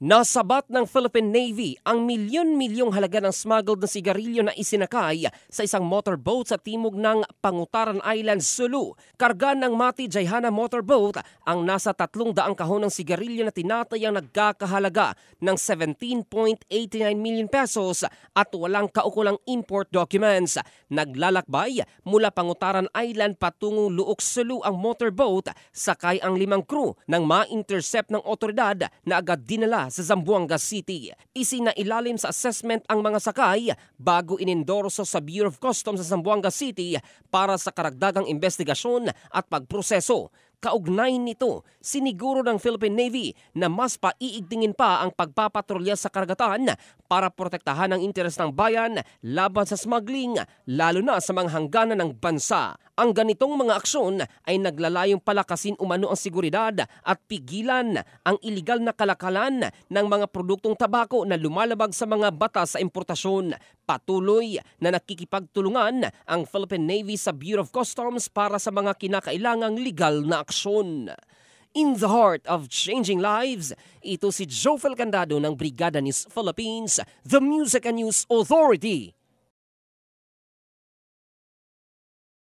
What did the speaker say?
Nasabat ng Philippine Navy ang milyon-milyong halaga ng smuggled na sigarilyo na isinakay sa isang motorboat sa timog ng Pangutaran Island, Sulu. Karga ng Mati Jayhana motorboat ang nasa 300 kahon ng sigarilyo na tinatayang nagkakahalaga ng 17.89 million pesos at walang kaukulang import documents. Naglalakbay mula Pangutaran Island patungong Luok, Sulu ang motorboat, sakay ang 5 crew nang ma-intercept ng otoridad na agad dinala sa Zamboanga City. Isinailalim sa assessment ang mga sakay bago inendorso sa Bureau of Customs sa Zamboanga City para sa karagdagang investigasyon at pagproseso. Kaugnay nito, siniguro ng Philippine Navy na mas paiigtingin pa ang pagpapatrolya sa karagatan para protektahan ang interes ng bayan laban sa smuggling, lalo na sa mga hangganan ng bansa. Ang ganitong mga aksyon ay naglalayong palakasin umano ang seguridad at pigilan ang iligal na kalakalan ng mga produktong tabako na lumalabag sa mga batas sa importasyon. Patuloy na nakikipagtulungan ang Philippine Navy sa Bureau of Customs para sa mga kinakailangang legal na aksyon. In the heart of changing lives, ito si Jofel Candado ng Brigada News Philippines, the Music and News Authority.